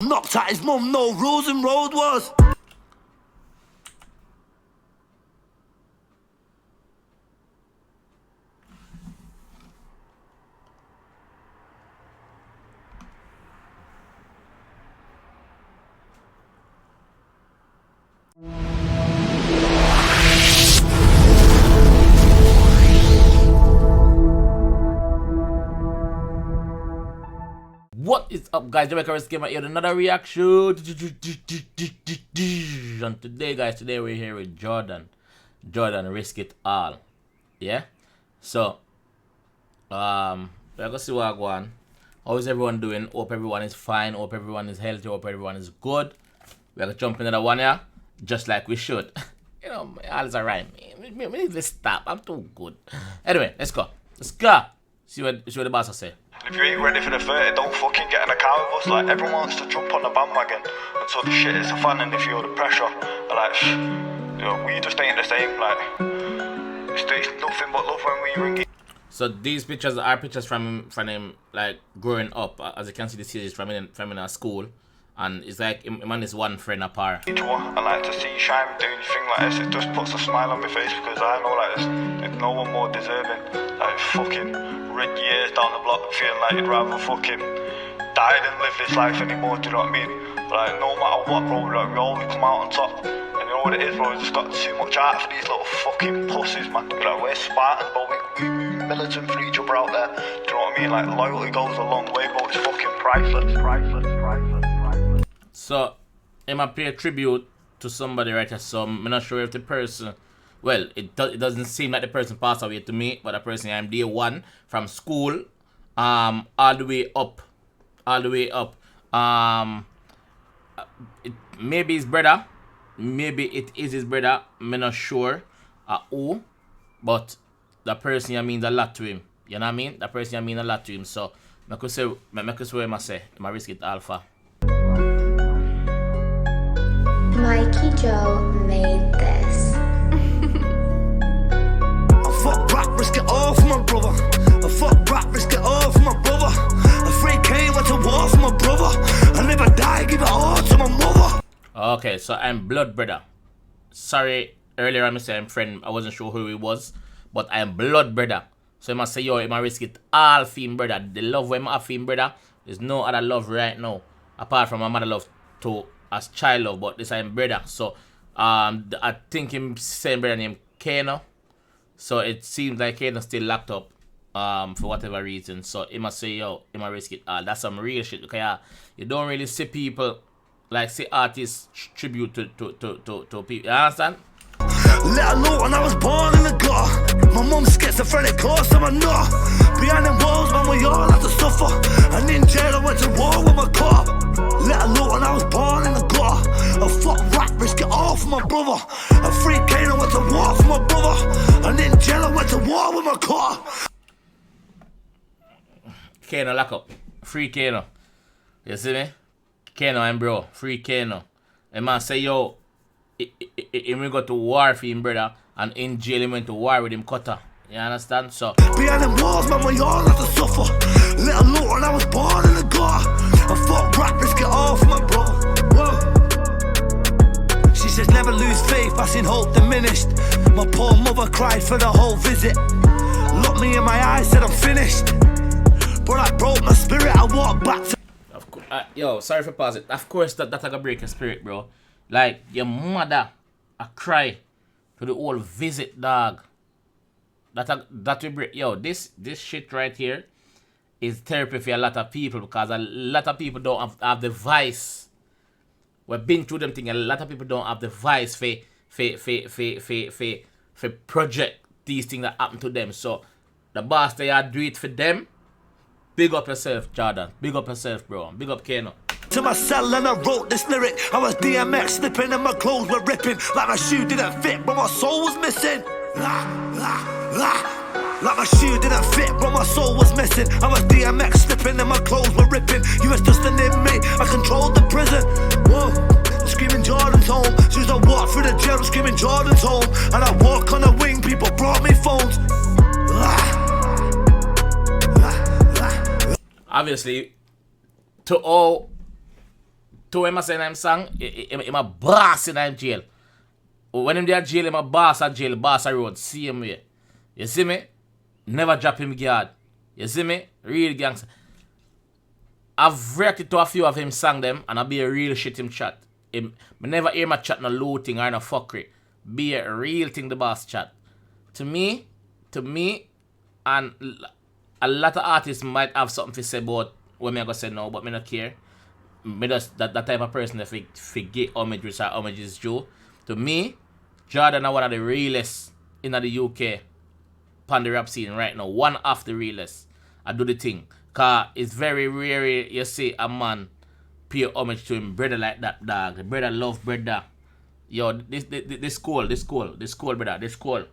Knocked at his mum, no rules and road was. What is up, guys? JAMAICA'S came out here with another reaction. And today we're here with Jordan Risk It All. Yeah? So we're gonna see what I go on. How is everyone doing? Hope everyone is fine, hope everyone is healthy, hope everyone is good. We're gonna jump into the one here, just like we should. You know, all is alright. We need to stop. I'm too good. Anyway, let's go. See what the boss will say. If you ain't ready for the 30, don't fucking get in a car with us. Like, everyone wants to jump on the bandwagon until the shit is a fan and they feel the pressure. Like, you know, we just ain't the same. Like, it's nothing but love when we ring it. So these pictures are pictures from him like growing up. As you can see, the series from in our school, and it's like him and his one friend apart. And like, to see Shine doing thing like this, it just puts a smile on my face, because I know like there's no one more deserving. Like, fucking red years down the block, feeling like you'd rather fucking die than live this life anymore. Do you know what I mean? But like, no matter what, bro, like, we always come out on top. And you know what it is, bro? We just got too much art for these little fucking pussies, man. Like, we're Spartans, but we militant for each other out there. Do you know what I mean? Like, loyalty goes a long way, bro. It's fucking priceless. So, him pay tribute to somebody right here. So, I'm not sure if the person, well, it doesn't seem like the person passed away to me, but the person I'm day one from school, all the way up. Maybe his brother, maybe it is his brother. I'm not sure who, but the person means a lot to him. You know what I mean? The person means a lot to him. So, I could say what I say. I risk it alpha. Mikey Joe made this. I fuck rap, risk it all for my brother. I fuck rap, risk it all for my brother. A free K went to war for my brother. I never die, give it all to my mother. Okay, so I'm blood brother. Sorry, earlier I said I'm friend. I wasn't sure who he was, but I'm blood brother. So I must say, yo, I must risk it all for him brother. The love when I have for him brother, there's no other love right now, apart from my mother love to as child love, but this I'm brother. So I think him same brother named 𝐑𝐂𝐂𝐂𝐓𝐈𝐎𝐍. So it seems like 𝐑𝐂𝐂𝐂𝐂𝐓𝐿 still locked up for whatever reason. So he must say, yo, he must risk it all. That's some real shit, because you don't really see people like see artists tribute to people. You understand? Let alone when I was born in the gutter. My mum's schizophrenic, close to my nut. Behind the walls, man, we all had to suffer. And in jail, I went to war with my car. Let alone when I was born in the gutter. I fuck rap, risk it all for my brother. A free Kano went to war for my brother. And in jail, I went to war with my car. 𝐑𝐂𝐂𝐂𝐓𝐿 lock up. Free 𝐑𝐂𝐂𝐂𝐂𝐂𝐂. You see me? 𝐑𝐂𝐂𝐂𝐂𝐂 and bro. Free 𝐑𝐂𝐂𝐂𝐂𝐂. A man say, yo, him will go to war for him brother, and in jail he went to war with him cutter. You understand? So behind the walls, man, we all had to suffer. Let alone when I was born in the gutter. I fuck rap, risk it all for my brother. Whoa. She says never lose faith, I seen hope diminished. My poor mother cried for the whole visit. Looked me in my eyes, said I'm finished. But I broke my spirit, I walked back to yo, sorry for pausing. Of course that gonna break your spirit, bro. Like your mother I cry to the whole visit, dog. That will break. Yo, this shit right here is therapy for a lot of people, because a lot of people don't have the vice. We've been through them thing. A lot of people don't have the vice for project these things that happen to them. So the boss they are do it for them. Big up yourself, Jordan. Big up yourself, bro. Big up 𝐑𝐂𝐂𝐂𝐂𝐂. to my cell and I wrote this lyric. I was DMX slipping and my clothes were ripping. Like my shoe didn't fit, but my soul was missing. Like my shoe didn't fit, but my soul was missing. I was DMX slipping and my clothes were ripping. You was just an inmate, I controlled the prison. Whoa, screaming Jordan's home. Soon as I walked through the jail, screaming Jordan's home. And I walk on a wing, people brought me phones. Obviously, to all to him I say him song, him a boss in him jail. When him there jail, him a boss at jail, boss a road, see him way. You see me? Never drop him guard. You see me? Real gangster. I've reacted to a few of him song them, and I be a real shit him chat. Me never hear my chat no looting or no fuckery. Be a real thing the boss chat. To me, and a lot of artists might have something to say about what me I go say no, but me not care. Me just that type of person that forget homage which are homage is due. To me, Jordan is one of the realest in the UK on the rap scene right now. One of the realest. I do the thing. Cause it's very rare you see a man pay homage to him brother like that, dog. The brother love brother. Yo, this cool, brother, this cool.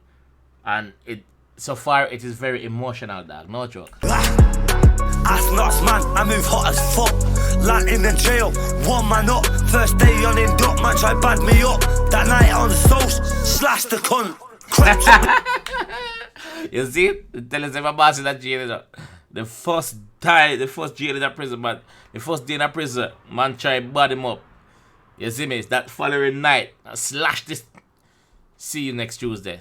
And it so far it is very emotional, dog. No joke. Ass nuts, man, I move hot as fuck. Land in the jail, one man up. First day on in dock, man try bad me up. That night on the sauce, slash the cunt. You see? Tell us if my boss in that jail. The first jail in that prison, man. The first day in that prison, man try bad him up. You see me? It's that following night. I slash this. See you next Tuesday.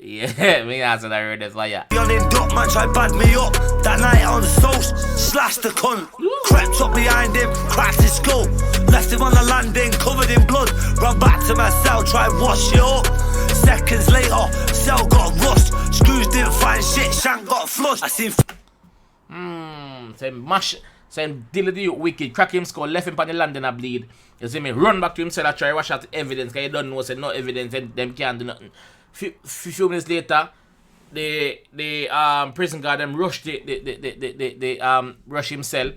Yeah, me answer that heard this like yeah. On in dock, man try bad me up. That night on the sauce, slash the cunt. Crept up behind him, cracked his skull. Left him on the landing, covered in blood. Run back to my cell, try wash it up. Seconds later, cell got rust. Screws didn't find shit, shank got flushed. I seen saying deal with the wicked, crack him skull, left him on the landing and bleed. You see me? Run back to him, cell, try wash out the evidence, cause you don't know, say no evidence, and them can't do nothing. Few minutes later, the prison guard them rush rush him cell,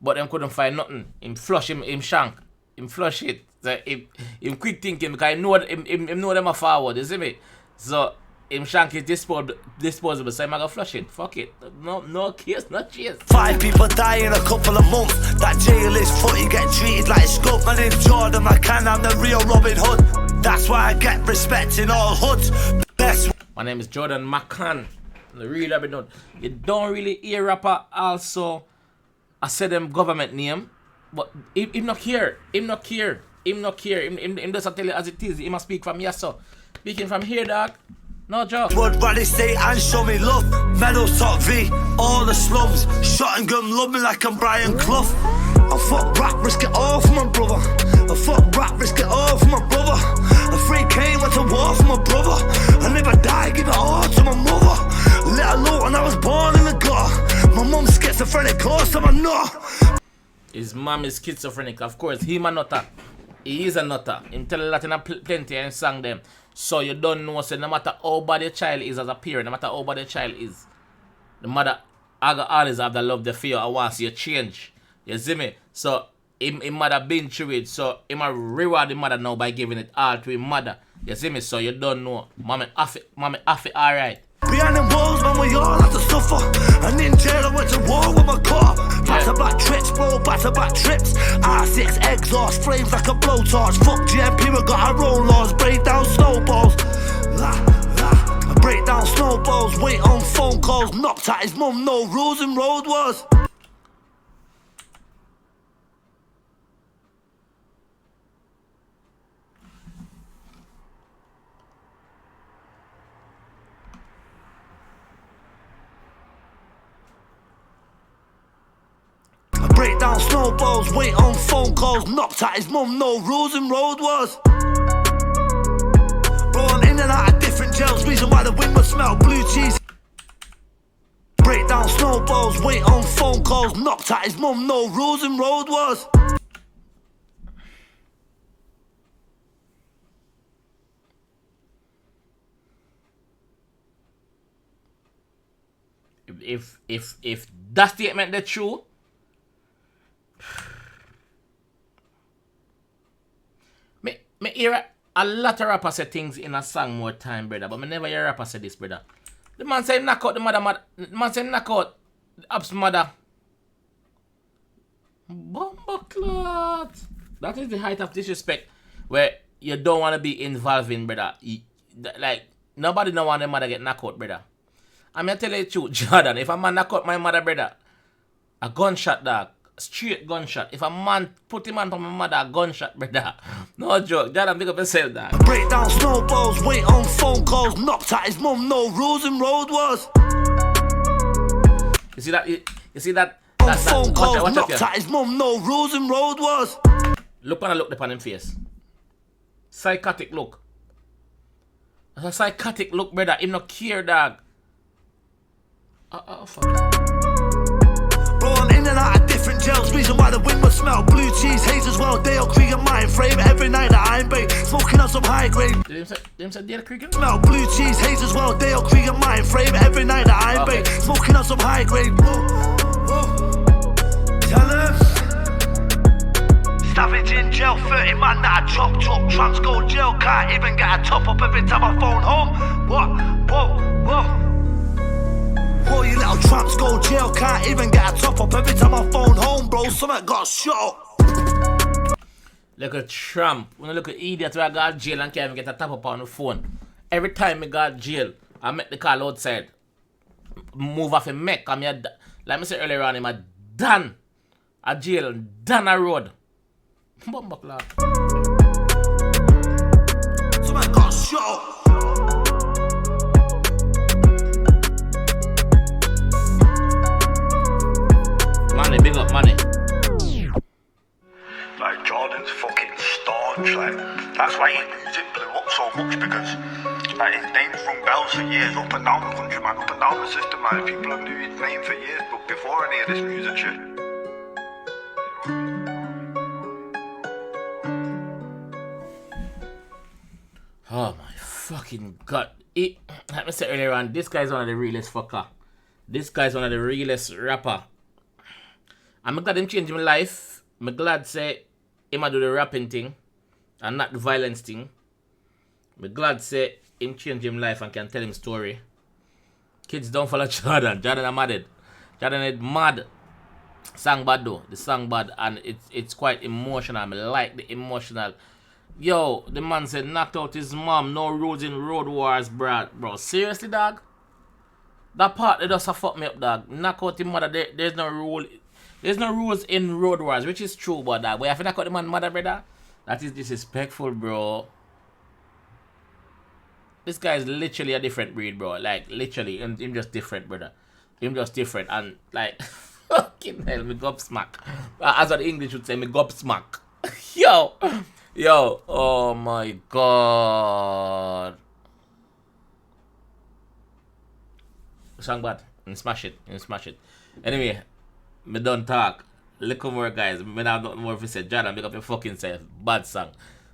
but them couldn't find nothing. Him flush him shank. Him flush it. So him quick thinking because him know them are forward, you see me? So him shank is disposable, so I'm gonna flush it. Fuck it. No case, no chase. 5 people die in a couple of months. That jail is footy, get treated like a scum. My name's Jordan McCann, I'm the real Robin Hood. That's why I get respect in all hoods. Best. My name is Jordan McCann, the real Robin Hood. You don't really hear rapper also. I said them government name, but him not here. Him just tell you as it is. He must speak from here, so speaking from here, dog. No joke. Would rally state and show me love. Medals top V, all the slums. Shot and gun, love me like I'm Brian Clough. I fuck rap, risk it all for my brother. I fuck rap, risk it all for my brother. A free cane, went to war for my brother. I never die, give it all to my mother. Let alone when I was born in the gutter. My mum's schizophrenic, course I'm a nut. His mom is schizophrenic, of course. Him a nutter. He is a nutter. Him tell a lot in plenty and sang them. So you don't know, so no matter how bad your child is as a parent, no matter how bad your child is, the mother always have the love, the fear, and wants you change. You see me? So him mother been through it, so him a reward the mother now by giving it all to his mother. You see me? So you don't know. Mommy off it alright. Behind the walls, man, we all have to suffer. And in jail, I went to war with my car. Back-to-back trips, bro, back-to-back trips. R6 exhaust, flames like a blowtorch. Fuck GMP, we got our own laws. Break down snowballs. Break down snowballs, wait on phone calls. Knocked at his mum, no rules and road was. Break down snowballs, wait on phone calls. Knocked at his mum, no rules and road was. Bro, I'm in and out of different jails. Reason why the wind would smell blue cheese. Break down snowballs, wait on phone calls. Knocked at his mum, no rules and road was. If that statement that's true, me hear a lot of rappers say things in a song more time, brother, but me never hear a rapper say this, brother. The man say knock out the mother. The man say knock out the Ab's mother. Bumbleclot. That is the height of disrespect where you don't want to be involved in, brother. Like, nobody don't want their mother get knocked out, brother. I'm going to tell you the truth, Jordan. If a man knock out my mother, brother, a gunshot, dog, straight gunshot. If a man put him on my mother, a gunshot, brother. No joke. Jordan, big up yourself, dog. Break down snowballs, wait on phone calls, knocked at his mum, no rules and road was. You see that? You see that? On phone calls, watch knocked at his mum, no rules and road was. Look when I look upon him face. Psychotic look. That's a psychotic look, brother. Him not care, dog. Fuck. Bro, I'm in and out of different jails. Reason why the wind would smell. Blue cheese, haze as well. Dale Creek and mind frame. Every night that I'm baked. Smoking on some high grade. Did him say Dale Creek? Smell blue cheese, haze as well. Dale Creek and mind frame. Every night that I'm baked. Smoking on some high grade. Tell him. Savage in jail, 30 man that I chop. Trans go jail, can't even get a top up every time I phone home. What? Whoa, you little tramps go jail, can't even get a top up every time I phone home, bro. Something got shot. Look at tramp. When I look at idiot where I got jail and can't even get a top up on the phone. Every time I got jail, I make the call outside. Move off a mech. I'm here, like I said earlier on, I'm done. A jail, done a road. Bumba clock. Something got shot. Money, big up money. Like Jordan's fucking staunch, like that's why his music blew up so much because like his name's rung bells for years up and down the country, man, up and down the system, man. People have knew his name for years, but before any of this music shit. Oh my fucking god. Like I said earlier on, this guy's one of the realest fucker. This guy's one of the realest rapper. I'm glad him change my life. I'm glad say him a do the rapping thing and not the violence thing. I'm glad say him change him life and can tell him story. Kids don't follow Jordan. Jordan are mad. Jordan is mad. Song bad though. The song bad and it's quite emotional. I like the emotional. Yo, the man said knocked out his mom. No rules in road wars, bro. Seriously, dog? That part they just a fuck me up, dog. Knock out his mother. There's no rule. There's no rules in road wars, which is true, but dog. But if you knock out the man's mother, brother, that is disrespectful, bro. This guy is literally a different breed, bro. Like literally, him just different, brother. Him just different, and like fucking hell, me gobsmack. As what the English would say, me gobsmack. Yo, oh my god. Song bad. And smash it. Anyway, me don't talk. Little more guys. Me have nothing more to say. Jordan, big up your fucking self. Bad song.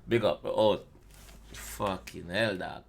Big up. Oh, fucking hell, dog.